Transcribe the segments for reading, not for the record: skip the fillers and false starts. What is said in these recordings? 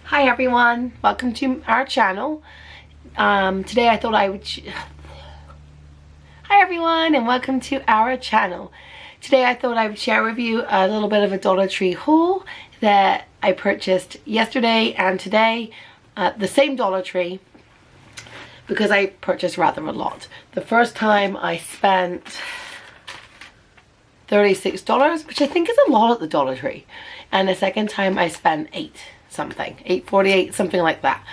Hi everyone, welcome to our channel. Today I thought I would Hi everyone and welcome to our channel. Today I thought I would share with you a little bit of a Dollar Tree haul that I purchased yesterday and today at the same Dollar Tree because I purchased rather a lot. The first time I spent $36, which I think is a lot at the Dollar Tree, and the second time I spent $8.48, something like that.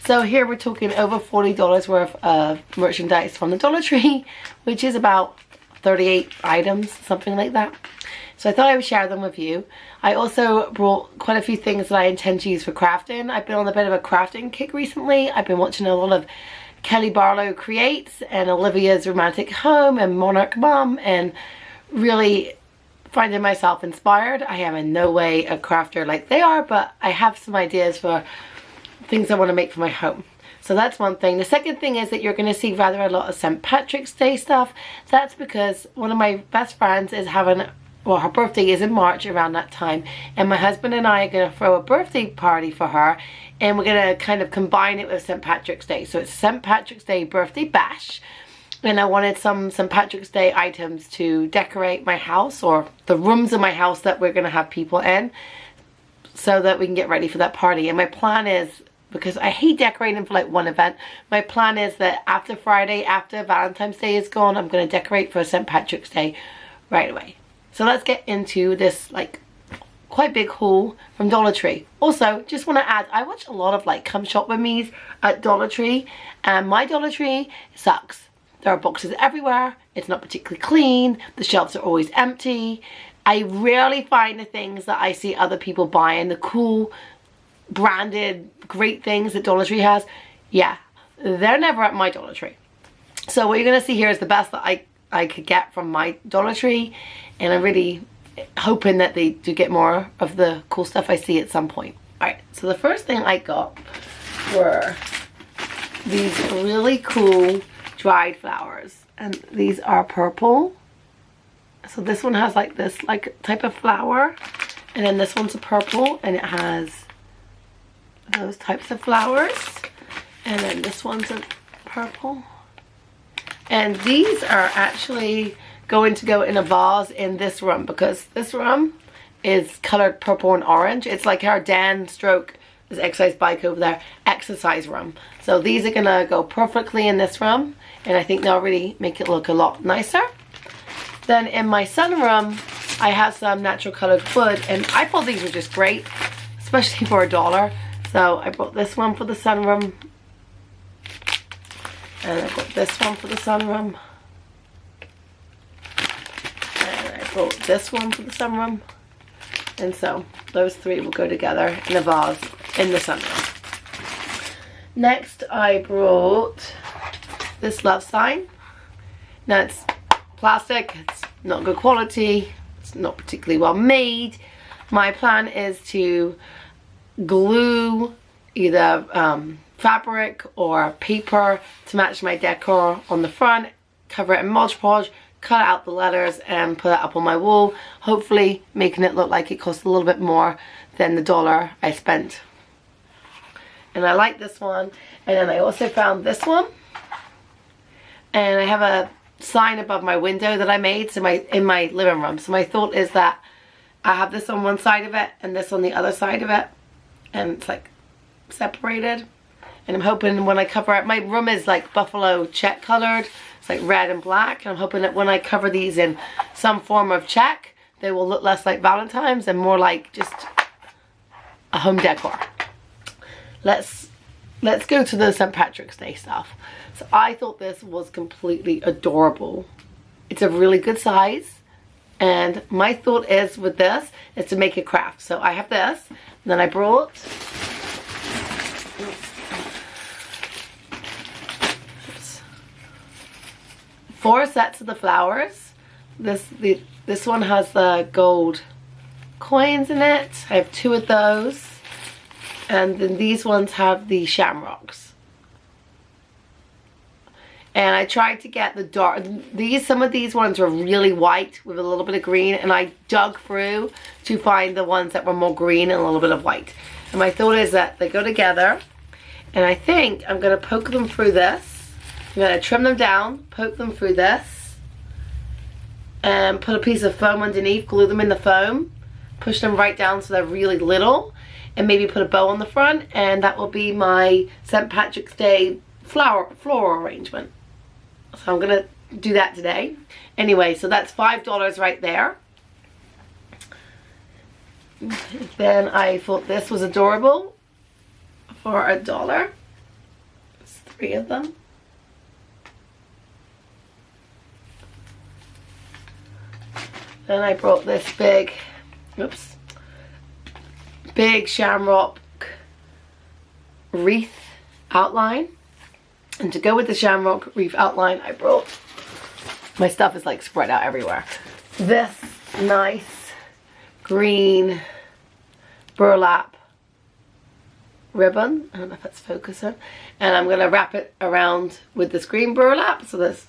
So here we're talking over $40 worth of merchandise from the Dollar Tree, which is about 38 items, something like that. So I thought I would share them with you. I also brought quite a few things that I intend to use for crafting. I've been on a bit of a crafting kick recently. I've been watching a lot of Kelly Barlow Creates and Olivia's Romantic Home and Monarch Mum, and really finding myself inspired. I am in no way a crafter like they are, but I have some ideas for things I want to make for my home. So that's one thing. The second thing is that you're going to see rather a lot of St. Patrick's Day stuff. That's because one of my best friends is having, well, her birthday is in March around that time, and my husband and I are going to throw a birthday party for her, and we're going to kind of combine it with St. Patrick's Day. So it's St. Patrick's Day birthday bash. And I wanted some St. Patrick's Day items to decorate my house, or the rooms in my house that we're going to have people in, so that we can get ready for that party. And my plan is, because I hate decorating for like one event, my plan is that after Friday, after Valentine's Day is gone, I'm going to decorate for St. Patrick's Day right away. So let's get into this like quite big haul from Dollar Tree. Also, just want to add, I watch a lot of like come shop with me's at Dollar Tree, and my Dollar Tree sucks. There are boxes everywhere. It's not particularly clean. The shelves are always empty. I rarely find the things that I see other people buying, the cool, branded, great things that Dollar Tree has. Yeah, they're never at my Dollar Tree. So what you're going to see here is the best that I could get from my Dollar Tree. And I'm really hoping that they do get more of the cool stuff I see at some point. Alright, so the first thing I got were these really cool dried flowers, and these are purple. So this one has like this like type of flower, and then this one's a purple and it has those types of flowers, and then this one's a purple, and these are actually going to go in a vase in this room, because this room is colored purple and orange. It's like our Dan stroke this exercise bike over there exercise room. So these are gonna go perfectly in this room, and I think they'll really make it look a lot nicer. Then in my sunroom, I have some natural colored wood, and I thought these were just great, especially for $1. So I bought this one for the sunroom, and I bought this one for the sunroom, and I bought this one for the sunroom, and so those three will go together in a vase in the sunroom. Next, I brought this love sign. Now it's plastic, it's not good quality, it's not particularly well made. My plan is to glue either fabric or paper to match my decor on the front, cover it in Mod Podge, cut out the letters and put it up on my wall, hopefully making it look like it cost a little bit more than the $1 I spent. And I like this one. And then I also found this one, and I have a sign above my window that I made in my living room. So my thought is that I have this on one side of it and this on the other side of it, and it's like separated. And I'm hoping when I cover it, my room is like buffalo check colored, it's like red and black, and I'm hoping that when I cover these in some form of check, they will look less like Valentines and more like just a home decor. Let's go to the St. Patrick's Day stuff. So I thought this was completely adorable. It's a really good size, and my thought is with this is to make a craft. So I have this, and then I brought four sets of the flowers. This one has the gold coins in it. I have 2 of those. And then these ones have the shamrocks. And I tried to get the dark, some of these ones were really white with a little bit of green, and I dug through to find the ones that were more green and a little bit of white. And my thought is that they go together. And I think I'm going to poke them through this. I'm going to trim them down, poke them through this. And put a piece of foam underneath, glue them in the foam. Push them right down so they're really little. And maybe put a bow on the front. And that will be my St. Patrick's Day floral arrangement. So I'm going to do that today. Anyway, so that's $5 right there. Then I thought this was adorable for $1. There's 3 of them. Then I brought this big Shamrock Wreath outline. And to go with the Shamrock Wreath outline, I brought, my stuff is like spread out everywhere, this nice green burlap ribbon. I don't know if that's focusing. And I'm going to wrap it around with this green burlap. So that's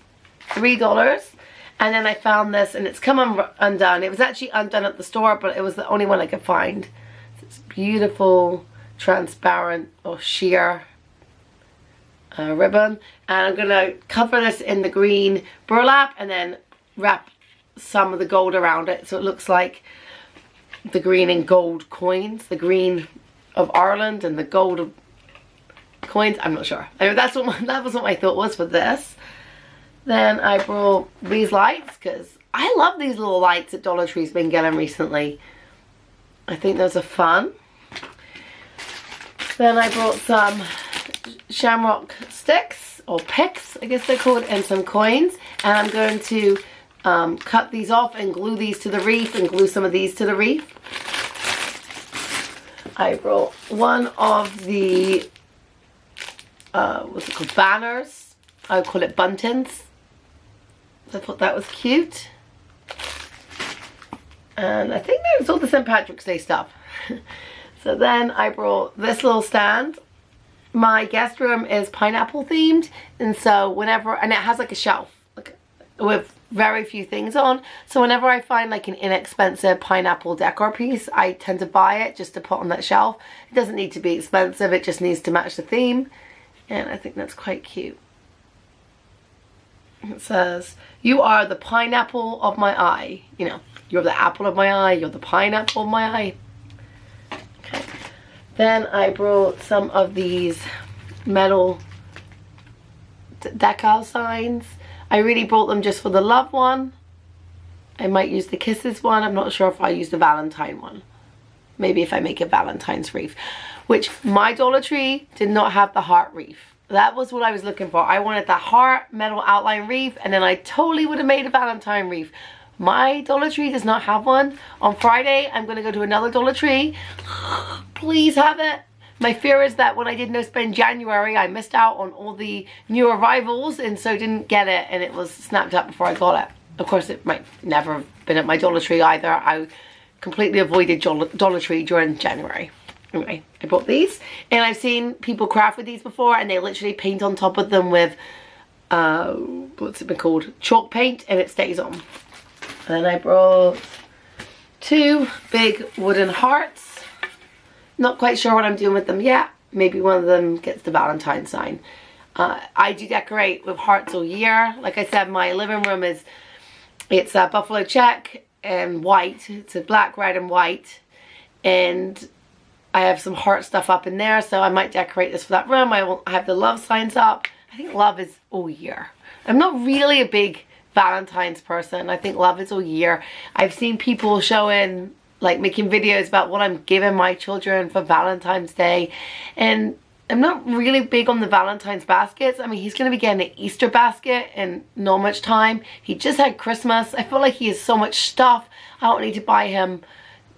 $3. And then I found this, and it's come undone. It was actually undone at the store, but it was the only one I could find. It's beautiful, transparent or sheer ribbon. And I'm going to cover this in the green burlap and then wrap some of the gold around it. So it looks like the green and gold coins. The green of Ireland and the gold of coins. I'm not sure. Anyway, that was what my thought was for this. Then I brought these lights because I love these little lights that Dollar Tree's been getting recently. I think those are fun. Then I brought some Shamrock Sticks or picks, I guess they're called, and some coins. And I'm going to cut these off and glue these to the reef and glue some of these to the reef. I brought one of the, what's it called, banners. I would call it Buntings. I thought that was cute. And I think that was all the St. Patrick's Day stuff. So then I brought this little stand. My guest room is pineapple themed. And so whenever, and it has like a shelf like, with very few things on. So whenever I find like an inexpensive pineapple decor piece, I tend to buy it just to put on that shelf. It doesn't need to be expensive. It just needs to match the theme. And I think that's quite cute. It says, "You are the pineapple of my eye." You know, you're the apple of my eye. You're the pineapple of my eye. Okay. Then I brought some of these metal decal signs. I really brought them just for the love one. I might use the kisses one. I'm not sure if I use the Valentine one. Maybe if I make a Valentine's wreath. Which my Dollar Tree did not have the heart wreath. That was what I was looking for. I wanted the heart metal outline wreath, and then I totally would have made a Valentine wreath. My Dollar Tree does not have one. On Friday, I'm going to go to another Dollar Tree. Please have it. My fear is that when I did no spend January, I missed out on all the new arrivals and so didn't get it, and it was snapped up before I got it. Of course, it might never have been at my Dollar Tree either. I completely avoided Dollar Tree during January. Anyway, I bought these, and I've seen people craft with these before, and they literally paint on top of them with, what's it been called? Chalk paint, and it stays on. And then I brought 2 big wooden hearts. Not quite sure what I'm doing with them yet. Maybe one of them gets the Valentine sign. I do decorate with hearts all year. Like I said, my living room it's a buffalo check and white. It's a black, red, and white. And I have some heart stuff up in there, so I might decorate this for that room. I will have the love signs up. I think love is all year. I'm not really a big Valentine's person. I think love is all year. I've seen people showing, like making videos about what I'm giving my children for Valentine's Day. And I'm not really big on the Valentine's baskets. I mean, he's going to be getting an Easter basket in not much time. He just had Christmas. I feel like he has so much stuff. I don't need to buy him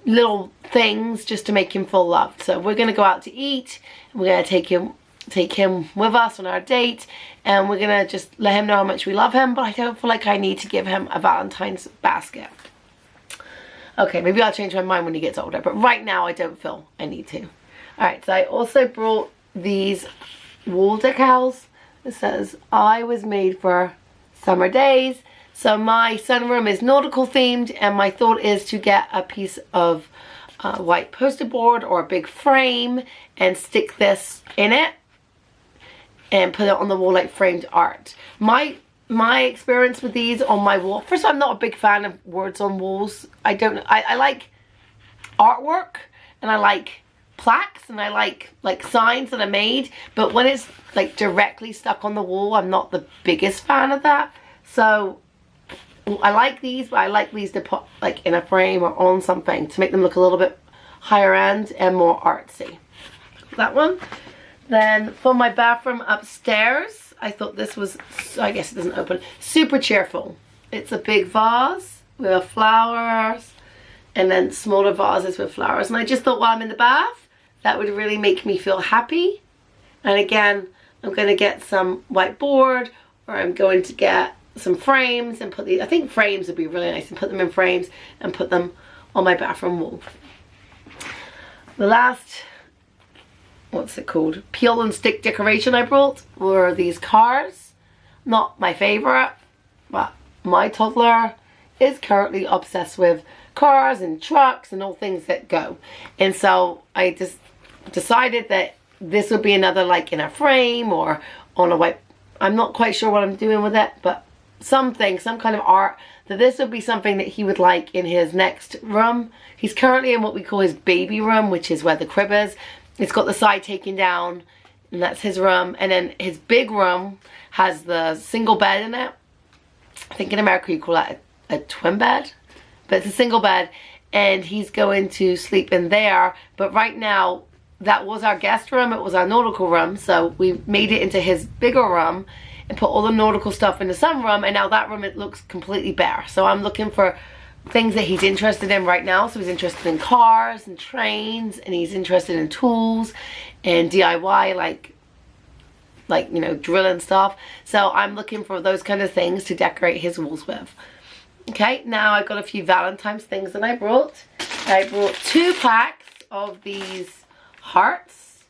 little things just to make him feel loved. So we're gonna go out to eat, and we're gonna take him with us on our date, and we're gonna just let him know how much we love him, but I don't feel like I need to give him a Valentine's basket. Okay, maybe I'll change my mind when he gets older, but right now I don't feel I need to. Alright, so I also brought these wall decals. It says, "I was made for summer days." So my sunroom is nautical themed, and my thought is to get a piece of white poster board or a big frame and stick this in it and put it on the wall like framed art. My experience with these on my wall, first of all, I'm not a big fan of words on walls. I like artwork and I like plaques and I like signs that are made, but when it's like directly stuck on the wall, I'm not the biggest fan of that. So I like these, but I like these to put like in a frame or on something to make them look a little bit higher end and more artsy. That one. Then for my bathroom upstairs, I thought this was, I guess it doesn't open, super cheerful. It's a big vase with flowers and then smaller vases with flowers. And I just thought while I'm in the bath, that would really make me feel happy. And again, I'm going to get some whiteboard, or I'm going to get some frames and put these, I think frames would be really nice, and put them in frames and put them on my bathroom wall. The last, what's it called, peel and stick decoration I brought were these cars. Not my favorite, but my toddler is currently obsessed with cars and trucks and all things that go. And so I just decided that this would be another, like in a frame or on a white, I'm not quite sure what I'm doing with it, but something, some kind of art, that this would be something that he would like in his next room. He's currently in what we call his baby room, which is where the crib is. It's got the side taken down, and that's his room. And then his big room has the single bed in it. I think in America you call that a twin bed, but it's a single bed, and he's going to sleep in there. But right now, that was our guest room, it was our nautical room, so we made it into his bigger room and put all the nautical stuff in the sun room, and now that room, it looks completely bare. So I'm looking for things that he's interested in right now. So he's interested in cars and trains, and he's interested in tools and DIY, like you know, drilling stuff. So I'm looking for those kind of things to decorate his walls with. Okay, now I've got a few Valentine's things that I brought. I brought 2 packs of these hearts,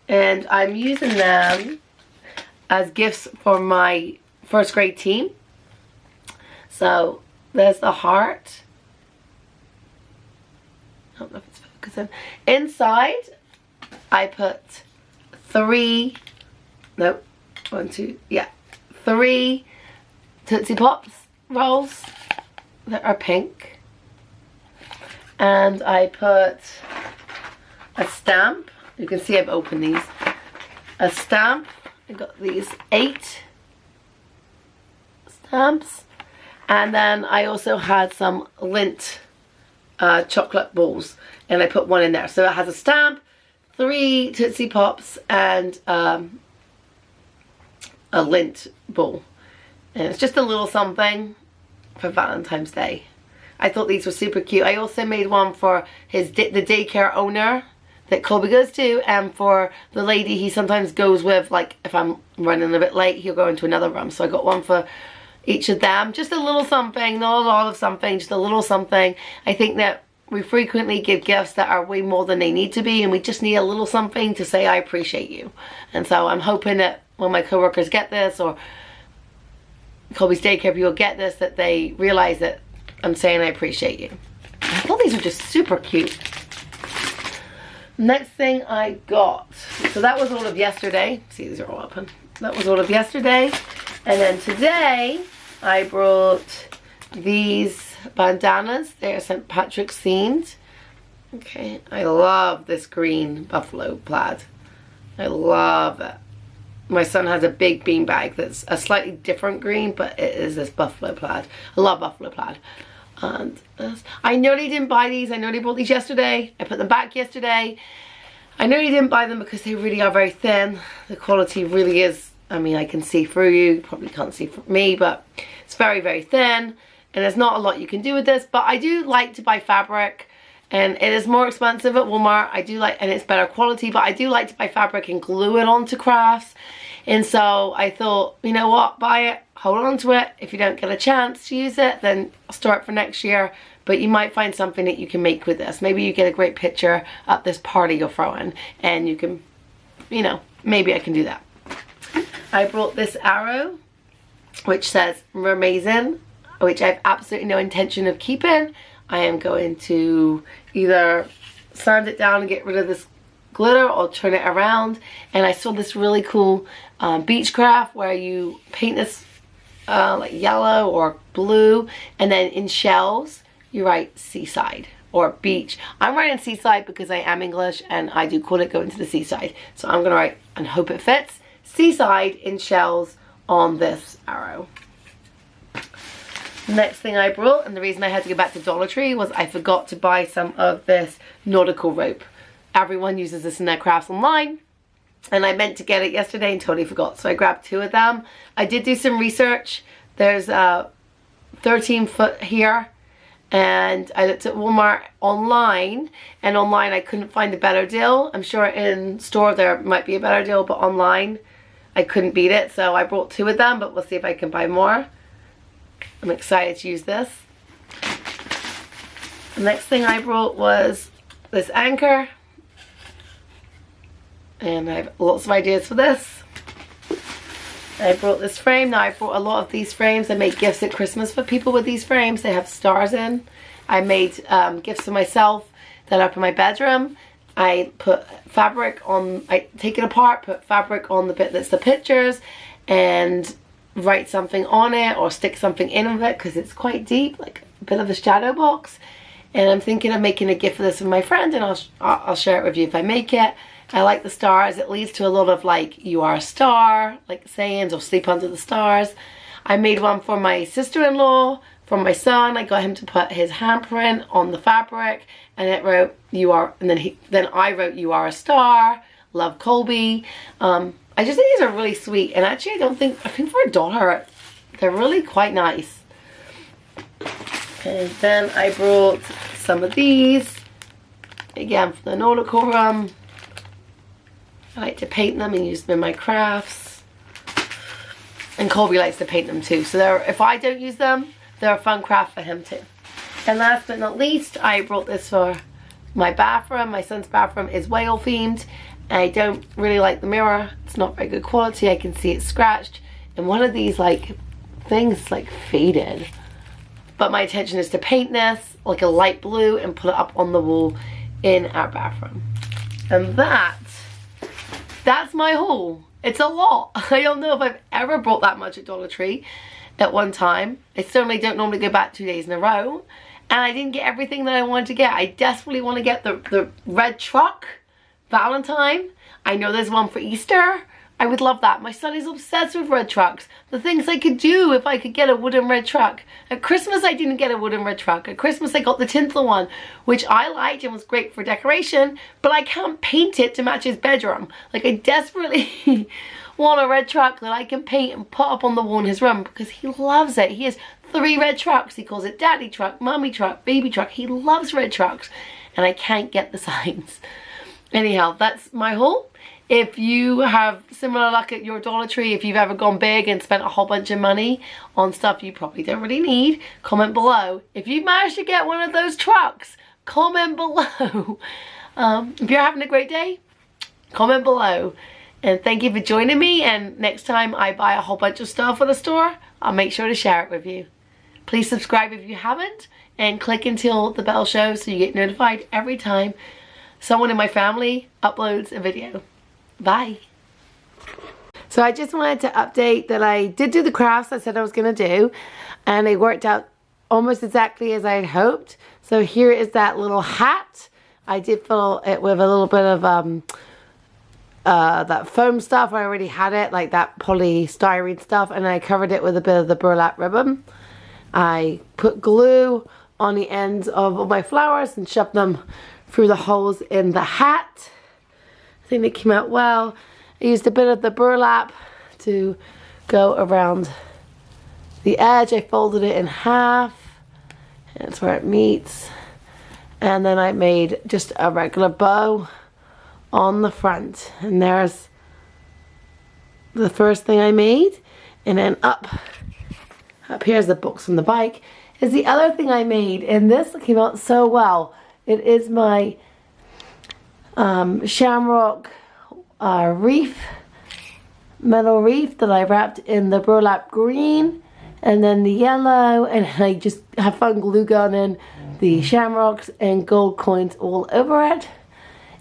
and I'm using them as gifts for my first grade team. So there's the heart. I don't know if it's focusing. Inside I put 3 Tootsie Pops rolls that are pink, and I put a stamp. You can see I've opened these. A stamp. I got these 8 stamps, and then I also had some Lindt chocolate balls, and I put 1 in there. So it has a stamp, 3 Tootsie Pops, and a Lindt ball. And it's just a little something for Valentine's Day. I thought these were super cute. I also made one for the daycare owner that Colby goes to, and for the lady he sometimes goes with, like if I'm running a bit late, he'll go into another room. So I got one for each of them. Just a little something, not a lot of something, just a little something. I think that we frequently give gifts that are way more than they need to be, and we just need a little something to say I appreciate you. And so I'm hoping that when my coworkers get this, or Colby's daycare people get this, that they realize that I'm saying I appreciate you. I thought these were just super cute. Next thing I got, so that was all of yesterday. See, these are all open. That was all of yesterday. And then today I brought these bandanas. They're St. Patrick's themed. Okay, I love this green buffalo plaid. I love it. My son has a big bean bag that's a slightly different green, but it is this buffalo plaid. I love buffalo plaid. And I nearly didn't buy these. I nearly bought these yesterday. I put them back yesterday. I nearly didn't buy them because they really are very thin. The quality really is, I mean, I can see through you. You probably can't see through me, but it's very, very thin. And there's not a lot you can do with this. But I do like to buy fabric. And it is more expensive at Walmart. I do like, and it's better quality, but I do like to buy fabric and glue it onto crafts. And so I thought, you know what, buy it, hold on to it. If you don't get a chance to use it, then start for next year. But you might find something that you can make with this. Maybe you get a great picture at this party you're throwing, and you can, you know, maybe I can do that. I brought this arrow, which says Mermaisin, which I have absolutely no intention of keeping. I am going to either sand it down and get rid of this glitter or turn it around. And I saw this really cool beach craft where you paint this like yellow or blue, and then in shells you write seaside or beach. I'm writing seaside because I am English and I do call it going to the seaside. So I'm gonna write, and hope it fits, seaside in shells on this arrow. Next thing I brought, and the reason I had to go back to Dollar Tree, was I forgot to buy some of this nautical rope. Everyone uses this in their crafts online, and I meant to get it yesterday and totally forgot, so I grabbed 2 of them. I did do some research. There's 13 foot here, and I looked at Walmart online, and online I couldn't find a better deal. I'm sure in store there might be a better deal, but online I couldn't beat it, so I brought 2 of them, but we'll see if I can buy more. I'm excited to use this. The next thing I brought was this anchor, and I have lots of ideas for this. I brought this frame. Now I brought a lot of these frames. I make gifts at Christmas for people with these frames. They have stars in. I made gifts for myself that are up in my bedroom. I put fabric on, I take it apart, put fabric on the bit that's the pictures, and write something on it or stick something in with it because it's quite deep, like a bit of a shadow box. And I'm thinking of making a gift for this with my friend, and I'll share it with you if I make it. I like the stars. It leads to a lot of like, you are a star, like sayings, or sleep under the stars. I made one for my sister-in-law, for my son. I got him to put his handprint on the fabric, and it wrote, you are, and then I wrote, you are a star, love Colby. I just think these are really sweet, and actually I think for $1 they're really quite nice. And then I brought some of these, again for the nautical room. I like to paint them and use them in my crafts, and Colby likes to paint them too, so if I don't use them, they're a fun craft for him too. And last but not least, I brought this for my bathroom. My son's bathroom is whale themed. I don't really like the mirror. It's not very good quality. I can see it's scratched, and one of these like things like faded. But my intention is to paint this like a light blue and put it up on the wall in our bathroom. And that's my haul. It's a lot. I don't know if I've ever bought that much at Dollar Tree at one time. I certainly don't normally go back 2 days in a row, and I didn't get everything that I wanted to get. I desperately want to get the red truck Valentine. I know there's one for Easter. I would love that. My son is obsessed with red trucks. The things I could do if I could get a wooden red truck. At Christmas I didn't get a wooden red truck. At Christmas I got the tinsel one, which I liked and was great for decoration, but I can't paint it to match his bedroom. Like, I desperately want a red truck that I can paint and put up on the wall in his room, because he loves it. He has 3 red trucks. He calls it daddy truck, mommy truck, baby truck. He loves red trucks, and I can't get the signs. Anyhow, that's my haul. If you have similar luck at your Dollar Tree, if you've ever gone big and spent a whole bunch of money on stuff you probably don't really need, comment below. If you've managed to get one of those trucks, comment below. If you're having a great day, comment below. And thank you for joining me, and next time I buy a whole bunch of stuff at a store, I'll make sure to share it with you. Please subscribe if you haven't, and click until the bell shows so you get notified every time someone in my family uploads a video. Bye. So I just wanted to update that I did do the crafts I said I was going to do, and it worked out almost exactly as I had hoped. So here is that little hat. I did fill it with a little bit of that foam stuff. I already had it, like that polystyrene stuff, and I covered it with a bit of the burlap ribbon. I put glue on the ends of all my flowers and shoved them through the holes in the hat. I think they came out well. I used a bit of the burlap to go around the edge. I folded it in half. That's where it meets. And then I made just a regular bow on the front. And there's the first thing I made. And then up here's the books from the bike, is the other thing I made. And this came out so well. It is my Shamrock Wreath, metal wreath that I wrapped in the burlap green, and then the yellow, and I just have fun glue gunning the shamrocks and gold coins all over it.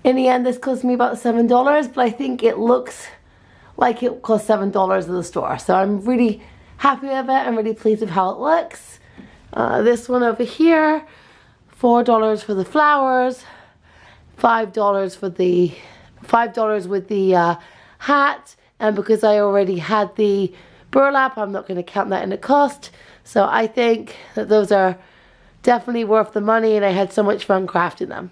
In the end, this cost me about $7, but I think it looks like it cost $7 at the store. So I'm really happy with it. I'm really pleased with how it looks. This one over here, $4 for the flowers, $5 with the hat, and because I already had the burlap, I'm not going to count that in the cost. So I think that those are definitely worth the money, and I had so much fun crafting them.